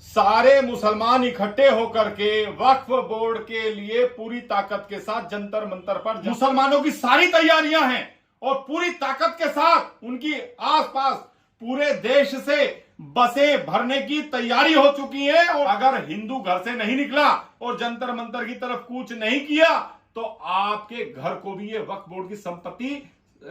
सारे मुसलमान इकट्ठे होकर के वक्फ बोर्ड के लिए पूरी ताकत के साथ जंतर मंतर पर मुसलमानों की सारी तैयारियां हैं और पूरी ताकत के साथ उनकी आसपास पूरे देश से बसें भरने की तैयारी हो चुकी है। और अगर हिंदू घर से नहीं निकला और जंतर मंतर की तरफ कूच नहीं किया तो आपके घर को भी ये वक्फ बोर्ड की संपत्ति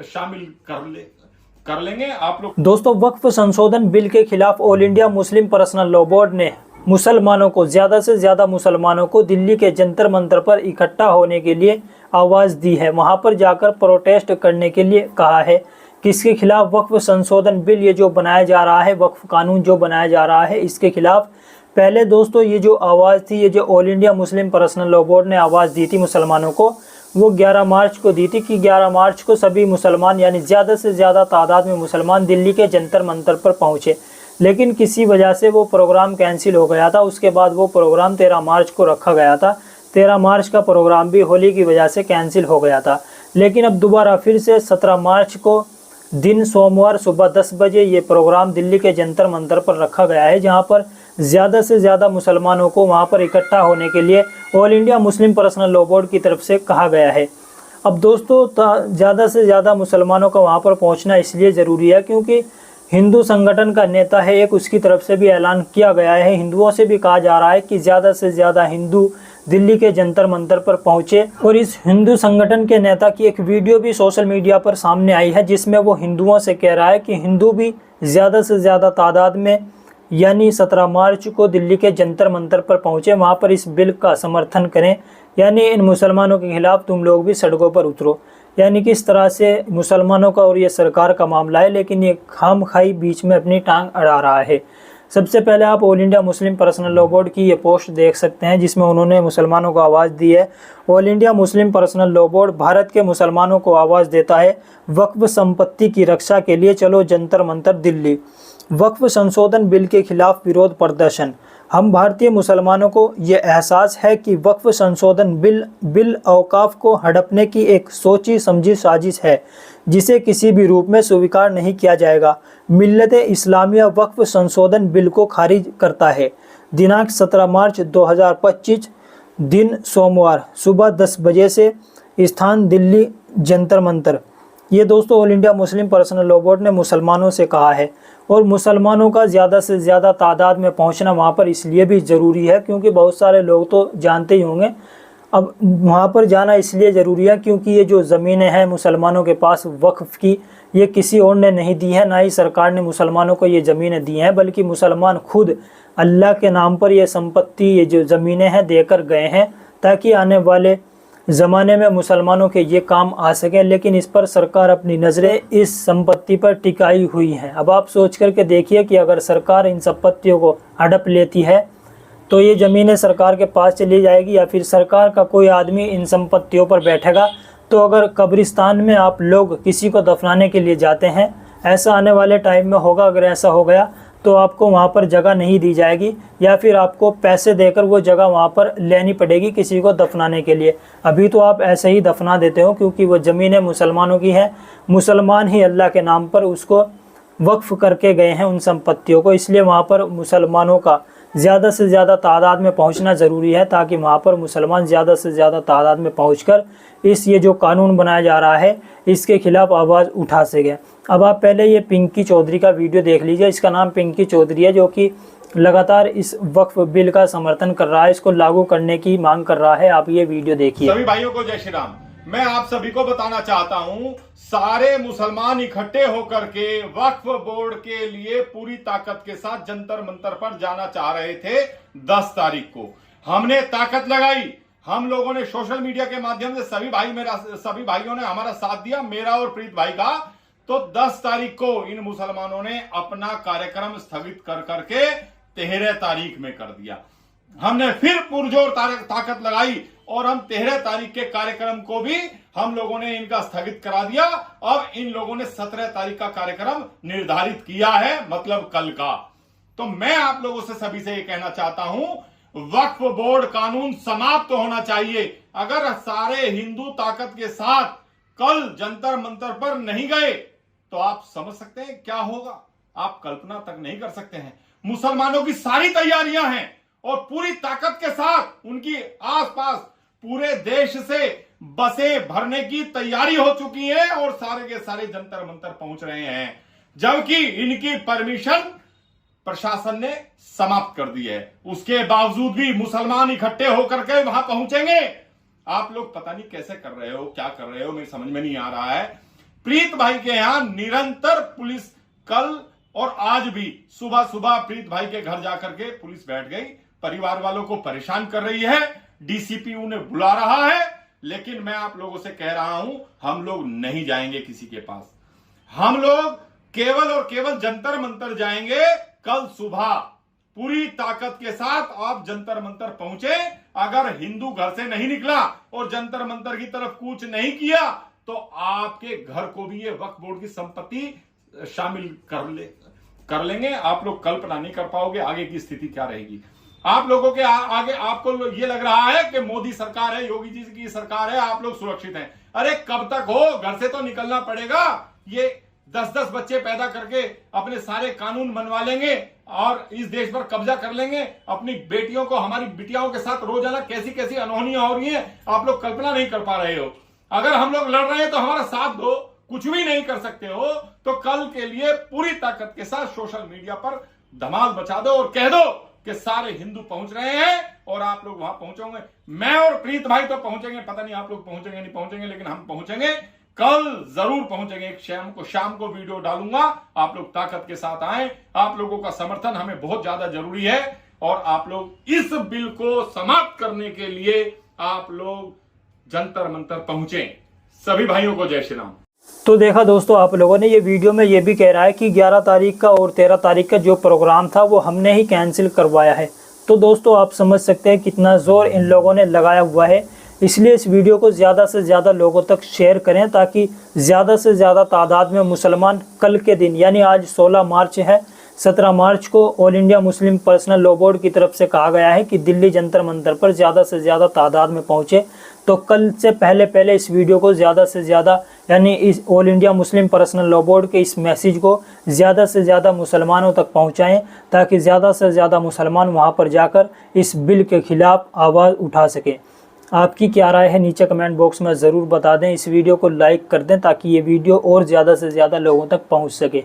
शामिल कर लेंगे आप लोग। दोस्तों, वक्फ संशोधन बिल के खिलाफ all India Muslim personal law board ने मुसलमानों को ज़्यादा से ज़्यादा मुसलमानों को दिल्ली के जंतर मंतर पर इकट्ठा होने के लिए आवाज़ दी है, वहां पर जाकर प्रोटेस्ट करने के लिए कहा है। किसके खिलाफ? वक्फ संशोधन बिल ये जो बनाया जा रहा है, वक्फ कानून जो बनाया जा रहा है, इसके खिलाफ पहले दोस्तों ये जो आवाज़ थी, ये जो all India Muslim personal law board ने आवाज़ दी थी मुसलमानों को, वो 11 मार्च को दी थी कि 11 मार्च को सभी मुसलमान यानी ज़्यादा से ज़्यादा तादाद में मुसलमान दिल्ली के जंतर मंतर पर पहुँचे। लेकिन किसी वजह से वो प्रोग्राम कैंसिल हो गया था। उसके बाद वो प्रोग्राम 13 मार्च को रखा गया था। 13 मार्च का प्रोग्राम भी होली की वजह से कैंसिल हो गया था। लेकिन अब दोबारा फिर से 17 मार्च को दिन सोमवार सुबह 10 बजे ये प्रोग्राम दिल्ली के जंतर मंतर पर रखा गया है, जहां पर ज़्यादा से ज़्यादा मुसलमानों को वहां पर इकट्ठा होने के लिए all India Muslim personal law board की तरफ से कहा गया है। अब दोस्तों, ज़्यादा से ज़्यादा मुसलमानों का वहां पर पहुंचना इसलिए ज़रूरी है क्योंकि हिंदू संगठन का नेता है एक, उसकी तरफ से भी ऐलान किया गया है, हिंदुओं से भी कहा जा रहा है कि ज़्यादा से ज़्यादा हिंदू दिल्ली के जंतर मंतर पर पहुंचे। और इस हिंदू संगठन के नेता की एक वीडियो भी सोशल मीडिया पर सामने आई है, जिसमें वो हिंदुओं से कह रहा है कि हिंदू भी ज़्यादा से ज़्यादा तादाद में यानी 17 मार्च को दिल्ली के जंतर मंतर पर पहुंचे, वहां पर इस बिल का समर्थन करें, यानी इन मुसलमानों के खिलाफ तुम लोग भी सड़कों पर उतरो। यानी कि इस तरह से मुसलमानों का और ये सरकार का मामला है, लेकिन ये खामखाई बीच में अपनी टांग अड़ा रहा है। सबसे पहले आप all India Muslim personal law board की ये पोस्ट देख सकते हैं, जिसमें उन्होंने मुसलमानों को आवाज़ दी है। All India Muslim personal law board Bharat के मुसलमानों को आवाज़ देता है, वक्फ संपत्ति की रक्षा के लिए चलो जंतर मंतर दिल्ली। वक्फ संशोधन बिल के खिलाफ विरोध प्रदर्शन। हम भारतीय मुसलमानों को ये एहसास है कि वक्फ संशोधन बिल औकाफ को हड़पने की एक सोची समझी साजिश है, जिसे किसी भी रूप में स्वीकार नहीं किया जाएगा। मिल्लत-ए इस्लामिया वक्फ संशोधन बिल को खारिज करता है। दिनांक 17 मार्च 2025 दिन सोमवार सुबह 10 बजे से स्थान दिल्ली जंतर मंतर। ये दोस्तों all India Muslim personal law board ने मुसलमानों से कहा है। और मुसलमानों का ज़्यादा से ज़्यादा तादाद में पहुंचना वहां पर इसलिए भी ज़रूरी है क्योंकि बहुत सारे लोग तो जानते ही होंगे। अब वहां पर जाना इसलिए ज़रूरी है क्योंकि ये जो ज़मीनें हैं मुसलमानों के पास वक्फ की, ये किसी और ने नहीं दी है, ना ही सरकार ने मुसलमानों को ये ज़मीनें दी हैं, बल्कि मुसलमान खुद अल्लाह के नाम पर ये संपत्ति, ये जो ज़मीनें हैं देकर गए हैं, ताकि आने वाले ज़माने में मुसलमानों के ये काम आ सके। लेकिन इस पर सरकार अपनी नज़रें इस संपत्ति पर टिकाई हुई हैं। अब आप सोच करके देखिए कि अगर सरकार इन संपत्तियों को हड़प लेती है तो ये ज़मीनें सरकार के पास चली जाएगी, या फिर सरकार का कोई आदमी इन संपत्तियों पर बैठेगा। तो अगर कब्रिस्तान में आप लोग किसी को दफनाने के लिए जाते हैं, ऐसा आने वाले टाइम में होगा, अगर ऐसा हो गया तो आपको वहाँ पर जगह नहीं दी जाएगी, या फिर आपको पैसे देकर वो जगह वहाँ पर लेनी पड़ेगी किसी को दफनाने के लिए। अभी तो आप ऐसे ही दफना देते हो क्योंकि वो ज़मीनें मुसलमानों की है, मुसलमान ही अल्लाह के नाम पर उसको वक्फ करके गए हैं उन संपत्तियों को, इसलिए वहाँ पर मुसलमानों का ज़्यादा से ज़्यादा तादाद में पहुँचना ज़रूरी है, ताकि वहाँ पर मुसलमान ज़्यादा से ज़्यादा तादाद में पहुँचकर ये जो कानून बनाया जा रहा है इसके खिलाफ आवाज़ उठा सके। अब आप पहले ये पिंकी चौधरी का वीडियो देख लीजिए। इसका नाम पिंकी चौधरी है, जो कि लगातार इस वक्फ बिल का समर्थन कर रहा है, इसको लागू करने की मांग कर रहा है। आप ये वीडियो देखिए। सभी भाइयों को जय श्री राम। मैं आप सभी को बताना चाहता हूं, सारे मुसलमान इकट्ठे होकर के वक्फ बोर्ड के लिए पूरी ताकत के साथ जंतर मंतर पर जाना चाह रहे थे। 10 तारीख को हमने ताकत लगाई, हम लोगों ने सोशल मीडिया के माध्यम से सभी भाइयों ने हमारा साथ दिया, मेरा और प्रीत भाई का। तो 10 तारीख को इन मुसलमानों ने अपना कार्यक्रम स्थगित कर करके 13 तारीख में कर दिया। हमने फिर पुरजोर ताकत लगाई और हम 13 तारीख के कार्यक्रम को भी हम लोगों ने इनका स्थगित करा दिया। अब इन लोगों ने 17 तारीख का कार्यक्रम निर्धारित किया है, मतलब कल का। तो मैं आप लोगों से सभी से ये कहना चाहता हूं, वक्फ बोर्ड कानून समाप्त होना चाहिए। अगर सारे हिंदू ताकत के साथ कल जंतर मंतर पर नहीं गए तो आप समझ सकते हैं क्या होगा, आप कल्पना तक नहीं कर सकते हैं। मुसलमानों की सारी तैयारियां हैं और पूरी ताकत के साथ उनकी आसपास पूरे देश से बसें भरने की तैयारी हो चुकी है और सारे के सारे जंतर मंतर पहुंच रहे हैं, जबकि इनकी परमिशन प्रशासन ने समाप्त कर दी है। उसके बावजूद भी मुसलमान इकट्ठे होकर के वहां पहुंचेंगे। आप लोग पता नहीं कैसे कर रहे हो, क्या कर रहे हो, मेरी समझ में नहीं आ रहा है। प्रीत भाई के यहां निरंतर पुलिस कल और आज भी सुबह सुबह प्रीत भाई के घर जाकर के पुलिस बैठ गई, परिवार वालों को परेशान कर रही है, डीसीपी उन्हें बुला रहा है। लेकिन मैं आप लोगों से कह रहा हूं, हम लोग नहीं जाएंगे किसी के पास। हम लोग केवल और केवल जंतर मंतर जाएंगे। कल सुबह पूरी ताकत के साथ आप जंतर मंतर पहुंचे। अगर हिंदू घर से नहीं निकला और जंतर मंतर की तरफ कूच नहीं किया तो आपके घर को भी ये वक्फ बोर्ड की संपत्ति शामिल कर लेंगे। आप लोग कल्पना नहीं कर पाओगे आगे की स्थिति क्या रहेगी। आप लोगों के आगे आपको ये लग रहा है कि मोदी सरकार है, योगी जी की सरकार है, आप लोग सुरक्षित हैं। अरे कब तक हो, घर से तो निकलना पड़ेगा। ये 10-10 बच्चे पैदा करके अपने सारे कानून बनवा लेंगे और इस देश पर कब्जा कर लेंगे। अपनी बेटियों को, हमारी बिटियाओं के साथ रोजाना कैसी कैसी अनहोनियां हो रही हैं, आप लोग कल्पना नहीं कर पा रहे हो। अगर हम लोग लड़ रहे हैं तो हमारा साथ दो, कुछ भी नहीं कर सकते हो तो कल के लिए पूरी ताकत के साथ सोशल मीडिया पर धमाल मचा दो और कह दो कि सारे हिंदू पहुंच रहे हैं और आप लोग वहां पहुंचोगे। मैं और प्रीत भाई तो पहुंचेंगे, पता नहीं आप लोग पहुंचेंगे नहीं पहुंचेंगे, लेकिन हम पहुंचेंगे, कल जरूर पहुंचेंगे। शाम को वीडियो डालूंगा, आप लोग ताकत के साथ आए। आप लोगों का समर्थन हमें बहुत ज्यादा जरूरी है और आप लोग इस बिल को समाप्त करने के लिए आप लोग जंतर मंतर पहुंचे। सभी भाइयों को जय श्री राम। तो देखा दोस्तों, आप लोगों ने ये वीडियो में ये भी कह रहा है कि 11 तारीख का और 13 तारीख का जो प्रोग्राम था वो हमने ही कैंसिल करवाया है। तो दोस्तों आप समझ सकते हैं कितना ज़ोर इन लोगों ने लगाया हुआ है। इसलिए इस वीडियो को ज़्यादा से ज़्यादा लोगों तक शेयर करें ताकि ज़्यादा से ज़्यादा तादाद में मुसलमान कल के दिन, यानी आज 16 मार्च है, 17 मार्च को all India Muslim personal law board की तरफ से कहा गया है कि दिल्ली जंतर मंतर पर ज़्यादा से ज़्यादा तादाद में पहुँचे। तो कल से पहले इस वीडियो को ज़्यादा से ज़्यादा, यानी इस all India Muslim personal law board के इस मैसेज को ज़्यादा से ज़्यादा मुसलमानों तक पहुंचाएं ताकि ज़्यादा से ज़्यादा मुसलमान वहां पर जाकर इस बिल के ख़िलाफ़ आवाज़ उठा सकें। आपकी क्या राय है नीचे कमेंट बॉक्स में ज़रूर बता दें। इस वीडियो को लाइक कर दें ताकि ये वीडियो और ज़्यादा से ज़्यादा लोगों तक पहुँच सके।